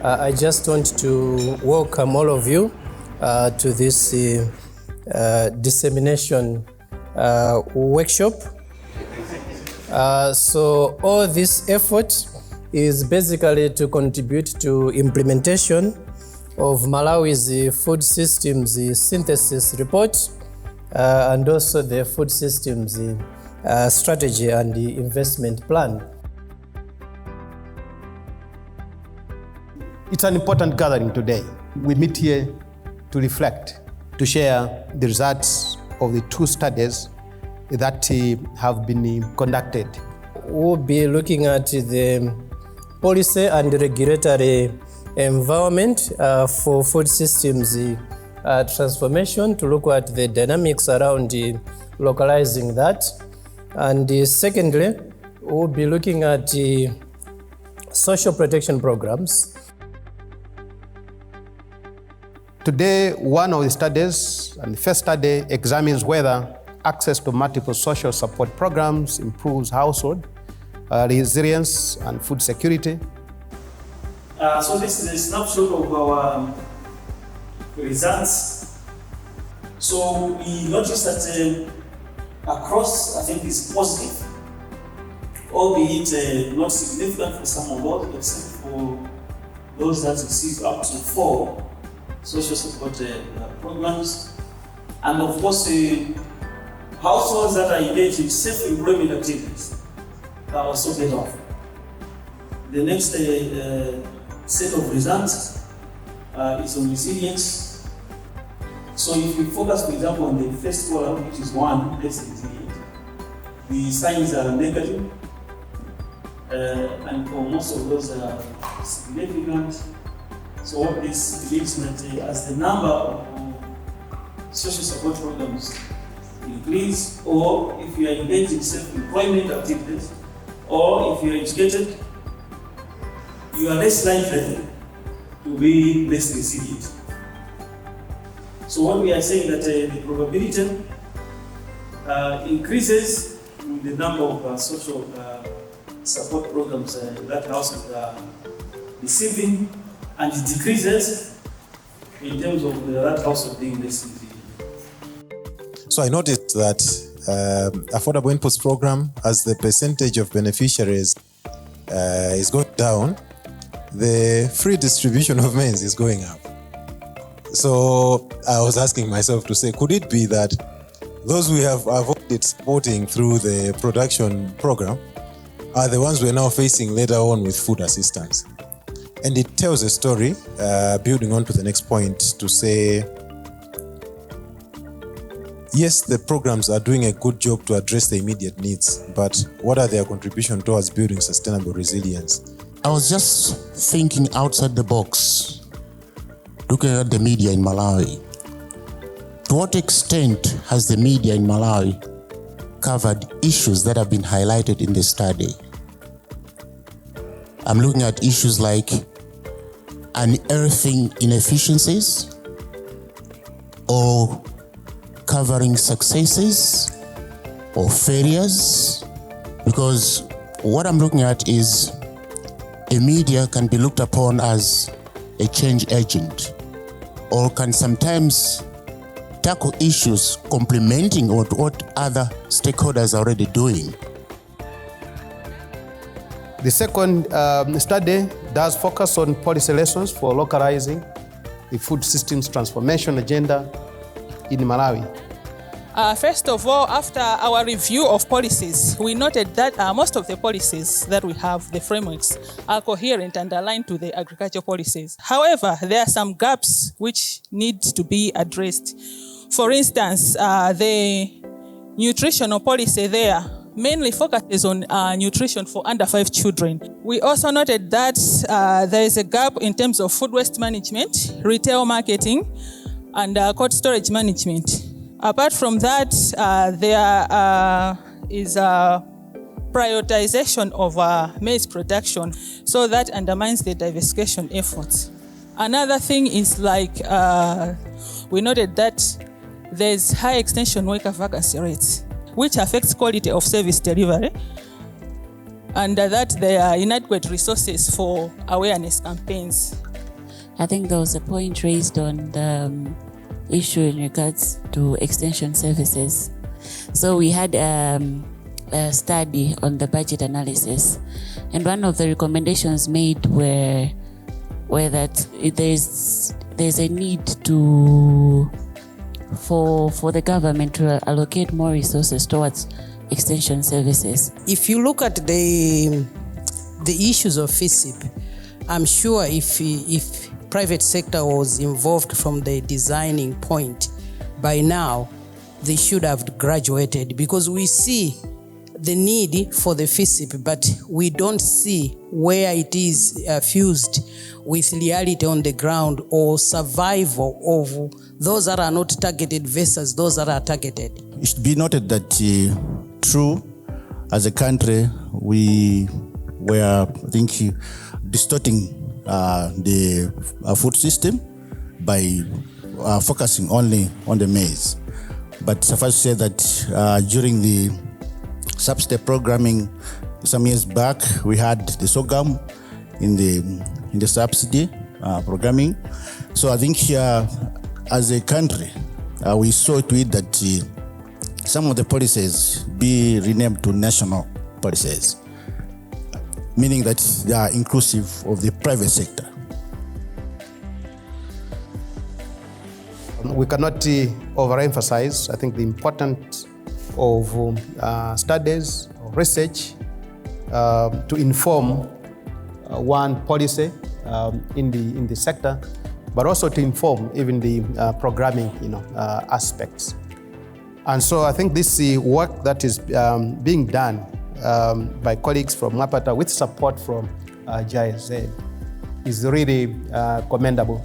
I just want to welcome all of you to this dissemination workshop. So all this effort is basically to contribute to implementation of Malawi's food systems synthesis report and also the food systems strategy and the investment plan. It's an important gathering today. We meet here to reflect, to share the results of the two studies that have been conducted. We'll be looking at the policy and regulatory environment for food systems transformation, to look at the dynamics around localizing that. And secondly, we'll be looking at the social protection programs. Today, one of the studies, and the first study, examines whether access to multiple social support programs improves household resilience and food security. So this is a snapshot of our results. So we noticed that across, I think it's positive, albeit not significant for some of those, except for those that receive up to 4 social support programs. And of course, households that are engaged in self-employment activities are also better off. The next set of results is on resilience. So if we focus, for example, on the first column, which is 1, less resilient, the signs are negative, and for most of those are significant. So what this believes that as the number of social support programs increase, or if you are engaged in self-employment activities, or if you are educated, you are less likely to be less resilient. So what we are saying that the probability increases with the number of social support programs that households are receiving, and it decreases in terms of that household being less resilient. So I noticed that Affordable Inputs Program, as the percentage of beneficiaries is going down, the free distribution of maize is going up. So I was asking myself to say, could it be that those we have avoided supporting through the production program are the ones we're now facing later on with food assistance? And it tells a story, building on to the next point, to say, yes, the programs are doing a good job to address the immediate needs, but what are their contribution towards building sustainable resilience? I was just thinking outside the box, looking at the media in Malawi. To what extent has the media in Malawi covered issues that have been highlighted in the study? I'm looking at issues like unearthing inefficiencies or covering successes or failures, because what I'm looking at is a media can be looked upon as a change agent, or can sometimes tackle issues complementing what other stakeholders are already doing. The second study does focus on policy lessons for localizing the food systems transformation agenda in Malawi. First of all, after our review of policies, we noted that most of the policies that we have, the frameworks, are coherent and aligned to the agriculture policies. However, there are some gaps which need to be addressed. For instance, the nutritional policy there mainly focuses on nutrition for under 5 children. We also noted that there is a gap in terms of food waste management, retail marketing, and cold storage management. Apart from that, there is a prioritization of maize production, so that undermines the diversification efforts. Another thing is we noted that there's high extension worker vacancy rates, which affects quality of service delivery, and that there are inadequate resources for awareness campaigns. I think there was a point raised on the issue in regards to extension services. So we had a study on the budget analysis, and one of the recommendations made were that there's a need for the government to allocate more resources towards extension services. If you look at the issues of FISIP, I'm sure if private sector was involved from the designing point, by now they should have graduated, because we see the need for the FISIP, but we don't see where it is fused with reality on the ground, or survival of those that are not targeted versus those that are targeted. It should be noted that true, as a country, we were, I think, distorting the food system by focusing only on the maize. But suffice to say that during the sub-step programming some years back, we had the sorghum in the subsidy programming. So I think here, as a country, we saw to it that some of the policies be renamed to national policies, meaning that they are inclusive of the private sector. We cannot overemphasize, I think, the importance of studies, research to inform one policy in the sector, but also to inform even the programming aspects. And so I think this work that is being done by colleagues from MwAPATA with support from GIZ is really commendable.